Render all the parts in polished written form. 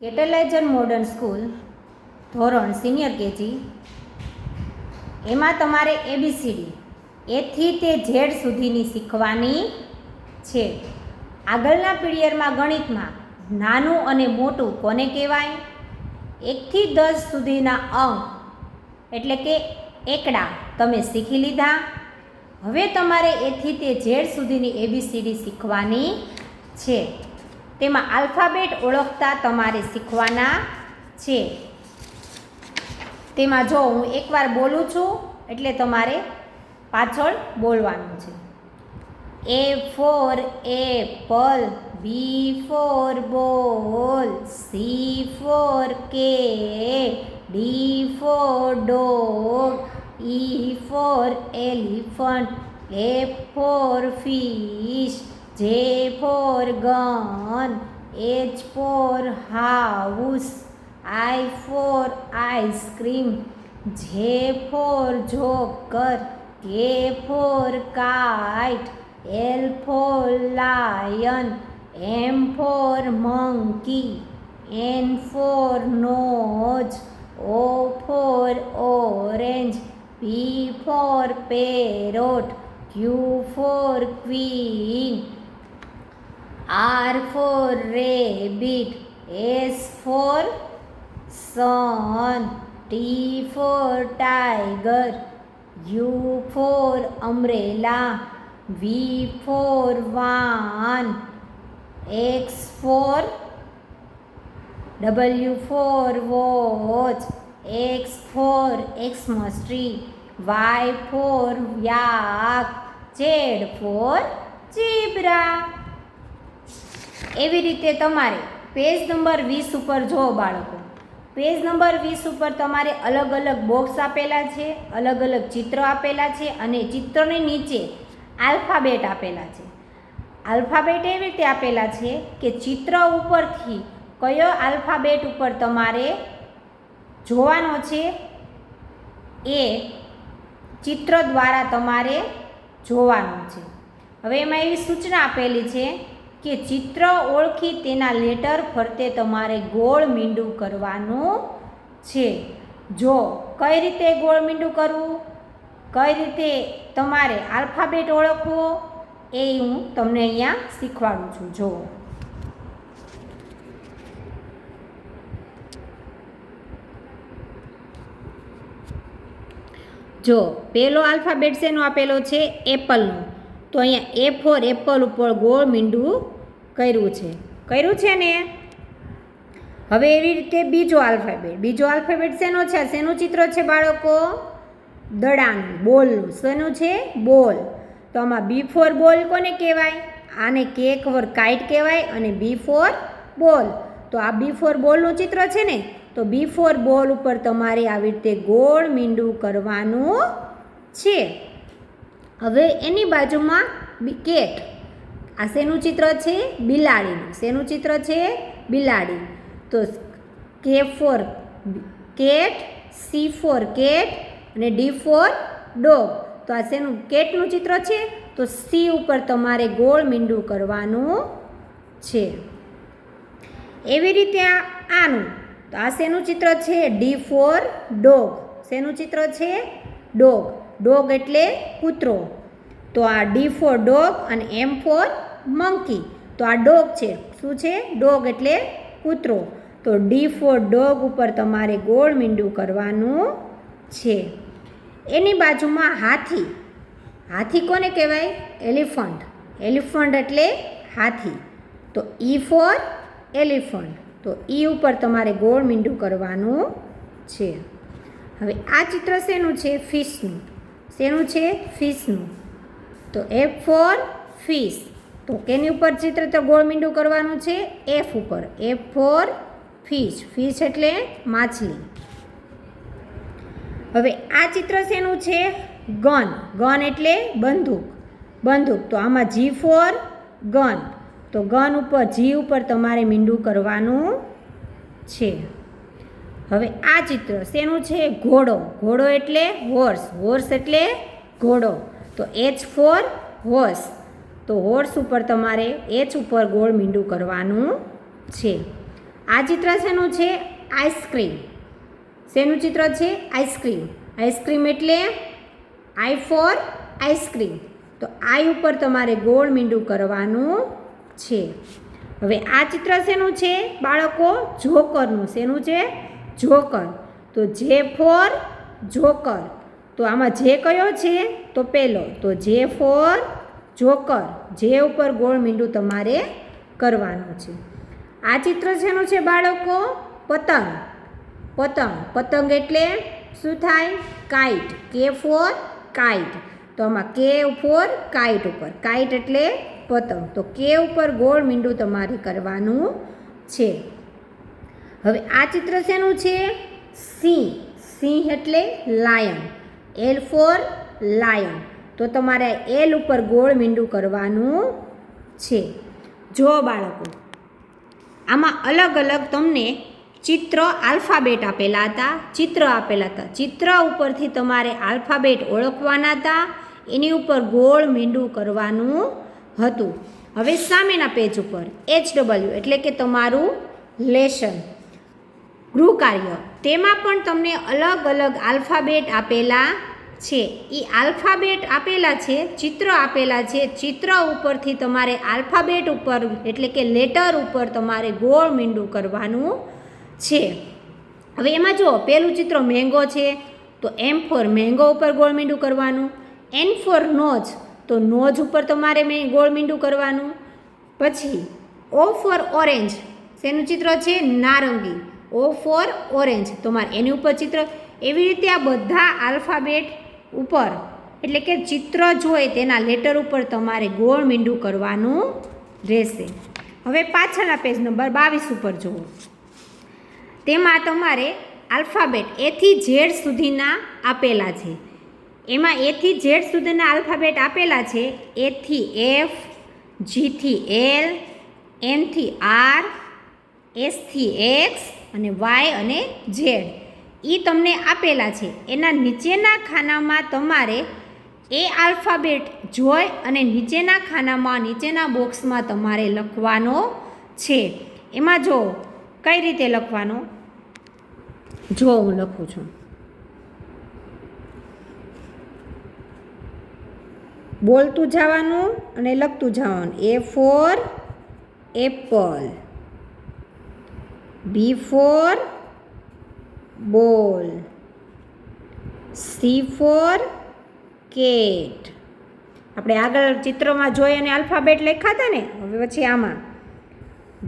કેટલાઇઝર modern school ધોરણ senior KG એમાં તમારે એબીસીડી એથી તે ઝેડ સુધીની શીખવાની છે. આગળના પીરિયડમાં ગણિતમાં નાનું અને મોટું કોને કહેવાય, 1 થી 10 સુધીના અંક એટલે કે એકડા તમે શીખી લીધા. હવે તમારે એથી તે ઝેડ સુધીની એબીસીડી શીખવાની છે. તેમાં આલ્ફાબેટ ઓળખતા તમારે શીખવાના છે. તેમાં જો હું એકવાર બોલું છું એટલે તમારે પાછળ બોલવાનું છે. A for apple, B for ball, C for cat, D for dog, E for elephant, F for fish, J for gun, H for house, I for ice cream, J for joker, K for kite, L for lion, M for monkey, N for nose, O for orange, P for parrot, Q for queen, R for rabbit, S for sun, T for tiger, U for umbrella, V for van, X for W for watch, X for Xmas tree, Y for yak, Z for zebra. એવી રીતે તમારે page number 20 ઉપર જુઓ બાળકો, page number 20 ઉપર તમારે અલગ અલગ બોક્સ આપેલા છે, અલગ અલગ ચિત્ર આપેલા છે અને ચિત્રની નીચે આલ્ફાબેટ આપેલા છે. આલ્ફાબેટ એવી રીતે આપેલા છે કે ચિત્ર ઉપરથી કયો આલ્ફાબેટ ઉપર તમારે જોવાનો છે એ ચિત્ર દ્વારા તમારે જોવાનું છે. હવે એમાં એવી સૂચના આપેલી છે કે ચિત્ર ઓળખી તેના લેટર ફરતે તમારે ગોળ મીંડું કરવાનું છે. જો કઈ રીતે ગોળ મીંડું કરવું, કઈ રીતે તમારે આલ્ફાબેટ ઓળખવો એ હું તમને અહીંયા શીખવાડું છું. જો પહેલો આલ્ફાબેટ શેનો આપેલો છે, એપલનો. તો અહીંયા એ ફોર એપલ ઉપર ગોળ મીંડું કર્યું છે ને. હવે એવી રીતે બીજો આલ્ફાબેટ શેનો છે, શેનું ચિત્ર છે બાળકો, દડાનું, બોલનું. શેનું છે, બોલ. તો આમાં બી ફોર બોલ કોને કહેવાય, આને કે ફોર કાઇટ કહેવાય અને બી ફોર બોલ. તો આ બી ફોર બોલનું ચિત્ર છે ને, તો બી ફોર બોલ ઉપર તમારે આવી રીતે ગોળ મીંડું કરવાનું છે. હવે એની બાજુમાં કેટ, આ શેનું ચિત્ર છે, બિલાડીનું. શેનું ચિત્ર છે, બિલાડી. તો કે four cat, C four cat અને ડી ફોર ડોગ. તો આ શેનું, કેટનું ચિત્ર છે, તો સી ઉપર તમારે ગોળ મીંડું કરવાનું છે. એવી રીતે આનું, તો આ શેનું ચિત્ર છે, ડી ફોર ડોગ. શેનું ચિત્ર છે, ડોગ. ડોગ એટલે કૂતરો. તો આ ડી ફોર ડોગ અને એમ ફોર મંકી. તો આ ડોગ છે, શું છે, ડોગ એટલે કૂતરો. તો ડી ફોર ડોગ ઉપર તમારે ગોળ મીંડું કરવાનું છે. એની બાજુમાં હાથી. હાથી કોને કહેવાય, એલિફન્ટ. એલિફન્ટ એટલે હાથી. તો ઈ ફોર એલિફન્ટ. તો ઈ ઉપર તમારે ગોળ મીંડું કરવાનું છે. હવે આ ચિત્ર શેનું છે, ફિશનું. શેનું છે, ફિશનું. તો એફ ફોર ફિશ. તો કેની ઉપર ચિત્ર તો ગોળ મીંડું કરવાનું છે, એફ ઉપર. F four fish. ફિશ એટલે માછલી. હવે આ ચિત્ર શેનું છે, ગન. ગન એટલે બંદૂક. તો આમાં જી ફોર ગન. તો ગન ઉપર, જી ઉપર તમારે મીંડું કરવાનું છે. હવે આ ચિત્ર શેનું છે, ઘોડો. ઘોડો એટલે હોર્સ. હોર્સ એટલે ઘોડો. તો એચ ફોર હોર્સ. તો હોર્સ ઉપર તમારે એચ ઉપર ગોળ મીંડું કરવાનું છે. આ ચિત્ર શેનું છે? આઈસ્ક્રીમ. શેનું ચિત્ર છે? આઈસ્ક્રીમ. આઈસ્ક્રીમ એટલે આઈ ફોર આઈસ્ક્રીમ. તો આઈ ઉપર તમારે ગોળ મીંડું કરવાનું છે. હવે આ ચિત્ર શેનું છે બાળકો? જોકરનું. શેનું છે? જોકર. તો જે ફોર જોકર. તો આમાં જે કયો છે? તો પહેલો. તો જે ફોર જોકર. જે ઉપર ગોળ મીંડું તમારે કરવાનું છે. આ ચિત્ર શેનું છે બાળકો? પતંગ. પતંગ. પતંગ એટલે શું થાય? કાઇટ. કે ફોર કાઇટ. તો આમાં કે ફોર કાઇટ ઉપર. કાઇટ એટલે પતંગ. તો કે ઉપર ગોળ મીંડું તમારે કરવાનું છે. હવે આ ચિત્ર શેનું છે? સિંહ. સિંહ એટલે લાયન. L four lion. તો તમારે એલ ઉપર ગોળ મીંડું કરવાનું છે. જો બાળકો આમાં અલગ અલગ તમને ચિત્ર આલ્ફાબેટ આપેલા હતા. ચિત્ર આપેલા હતા. ચિત્ર ઉપરથી તમારે આલ્ફાબેટ ઓળખવાના હતા. એની ઉપર ગોળ મીંડું કરવાનું હતું. હવે સામેના પેજ ઉપર HW એટલે કે તમારું લેસન ગૃહકાર્ય, તેમાં પણ તમને અલગ અલગ આલ્ફાબેટ આપેલા છે. એ આલ્ફાબેટ આપેલા છે, ચિત્ર આપેલા છે. ચિત્ર ઉપરથી તમારે આલ્ફાબેટ ઉપર એટલે કે લેટર ઉપર તમારે ગોળ મીંડું કરવાનું છે. હવે એમાં જો પહેલું ચિત્ર મેંગો છે, તો M ફોર મેંગો ઉપર ગોળ મીંડું કરવાનું. N ફોર નોઝ, તો નોઝ ઉપર તમારે ગોળ મીંડું કરવાનું. પછી O ફોર ઓરેન્જ, શેનું ચિત્ર છે? નારંગી. O ફોર ઓરેન્જ, તમારે એની ઉપર ચિત્ર. એવી રીતે આ બધા આલ્ફાબેટ ઉપર એટલે કે ચિત્ર જોઈ તેના લેટર ઉપર તમારે ગોળ મીંડું કરવાનું રહેશે. હવે પાછળના પેજ નંબર 22 ઉપર જુઓ. તેમાં તમારે આલ્ફાબેટ A થી Z સુધીના આપેલા છે. એમાં A થી Z સુધીના આલ્ફાબેટ આપેલા છે. A થી F, G થી L, N થી R, S થી X અને Y અને Z. એ તમને આપેલા છે. એના નીચેના ખાનામાં તમારે એ આલ્ફાબેટ જોઈ અને નીચેના ખાનામાં નીચેના બોક્સમાં તમારે લખવાનો છે. એમાં જો કઈ રીતે લખવાનો, જો હું લખું છું. બોલતું જવાનું અને લખતું જવાનું. A for apple, B for ball, C for cat. આપણે આગળ ચિત્રમાં જોઈ અને આલ્ફાબેટ લખ્યા હતા ને, હવે પછી આમાં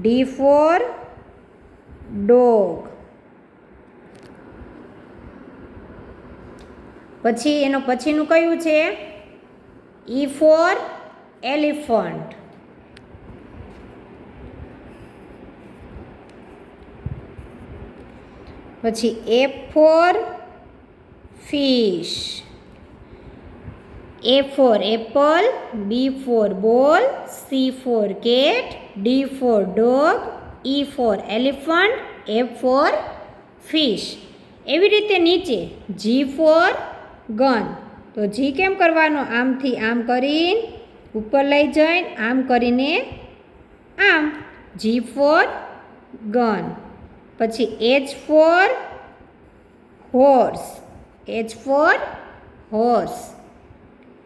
D ફોર ડોગ. પછી એનો પછીનું કયું છે? E for elephant. પછી F for fish, A for apple, B for ball, C for cat, D for dog, E for elephant, F for fish. એવી રીતે નીચે G ફોર ગન. તો G કેમ કરવાનો? આમથી આમ કરીને ઉપર લઈ જઈને આમ કરીને આમ. G for gun. પછી H for horse, H for horse.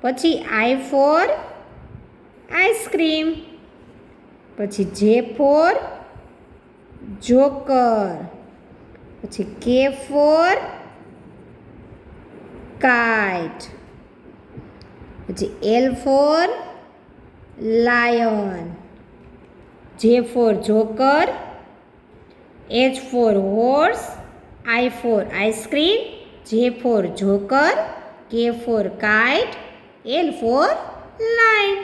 પછી I ફોર આઈસ્ક્રીમ. પછી J ફોર જોકર. પછી K ફોર કાઇટ. પછી L for lion. J for joker, H for horse, I for ice cream, J for joker, K for kite, L for lion.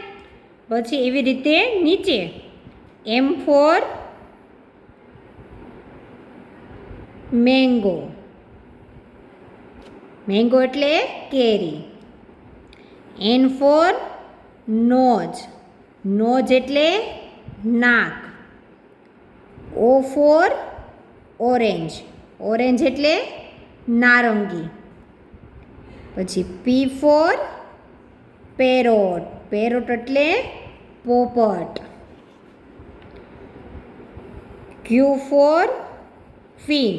પછી એવી રીતે નીચે M for mango. Mango એટલે કેરી. N for nose. Nose એટલે નાક. O four orange. Orange એટલે નારંગી. પછી P ફોર પેરોટ. પેરોટ એટલે પોપટ. Q Q for queen.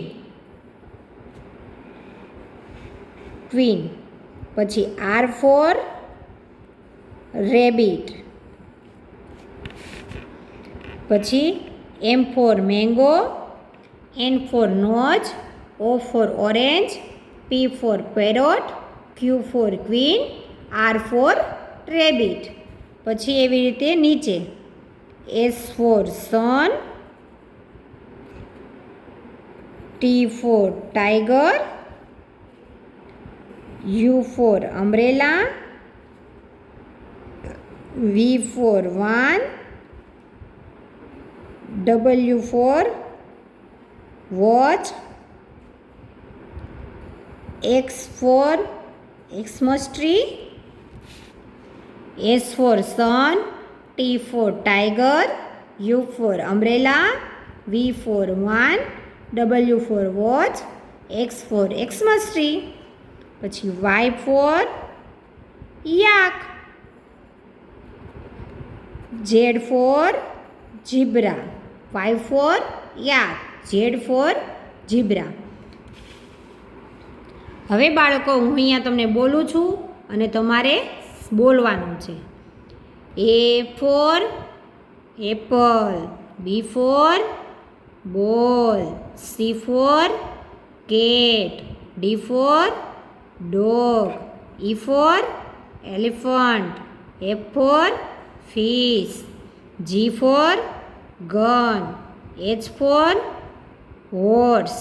પછી R for rabbit. પછી M for mango, N for nose, O for orange, P for parrot, Q for queen, R for rabbit. પછી એવી રીતે નીચે S for sun, T for tiger, U for umbrella, V for van, W for watch, X for Xmas tree, S for sun, T for tiger, U for umbrella, V for van, W for watch, X for Xmas tree. પછી Y for yak, Z for zebra, Y for yak, Z for zebra. હવે બાળકો હું અહીંયા તમને બોલું છું અને તમારે બોલવાનું છે. A for apple, B for ball, C for cat, D for dog, E for elephant, F for fish, G for gun, H for horse,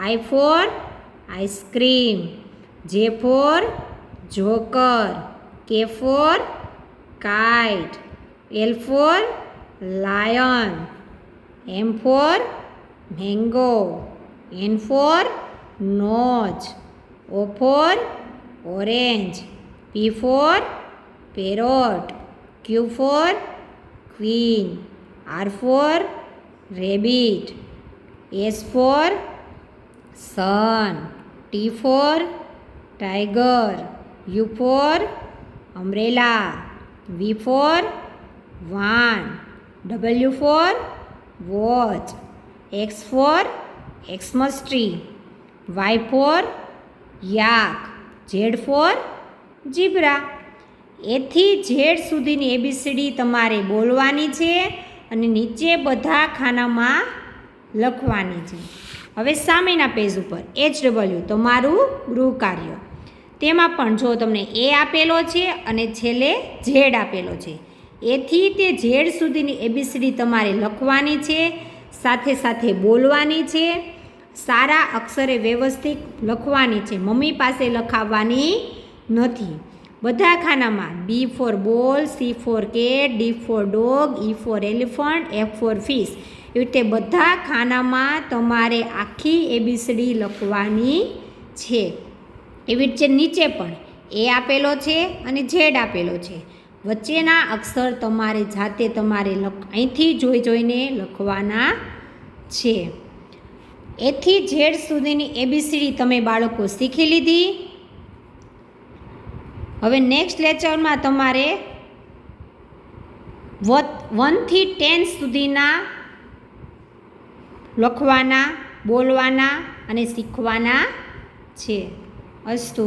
I for ice cream, J for joker, K for kite, L for lion, M for mango, N for nose, O for orange, P for parrot, Q for queen, R for rabbit, S for sun, T for tiger, U for umbrella, V for van, W for watch, X for Xmas tree, Y for yak, Z for zebra. એથી Z સુધીની ABCD તમારે બોલવાની છે અને નીચે બધા ખાનામાં લખવાની છે. હવે સામેના પેજ ઉપર HW તમારું ગૃહ કાર્ય. તેમાં પણ જો તમને A આપેલો છે અને છેલ્લે ઝેડ આપેલો છે. એથી તે ઝેડ સુધીની ABCD તમારે લખવાની છે, સાથે સાથે બોલવાની છે, સારા અક્ષરે વ્યવસ્થિત લખવાની છે, મમ્મી પાસે લખાવવાની નથી. બધા ખાનામાં B for ball, C for cat, D for dog, E for elephant, F for fish. એવી રીતે બધા ખાનામાં તમારે આખી ABCD લખવાની છે. એવી રીતે નીચે પણ A આપેલો છે અને Z આપેલો છે. વચ્ચેના અક્ષર તમારે જાતે તમારે અહીંથી જોઈને લખવાના છે. એથી ઝેડ સુધીની ABCD તમે બાળકો શીખી લીધી. હવે નેક્સ્ટ લેક્ચરમાં તમારે 1 થી 10 સુધીના લખવાના, બોલવાના અને શીખવાના છે. અસ્તુ.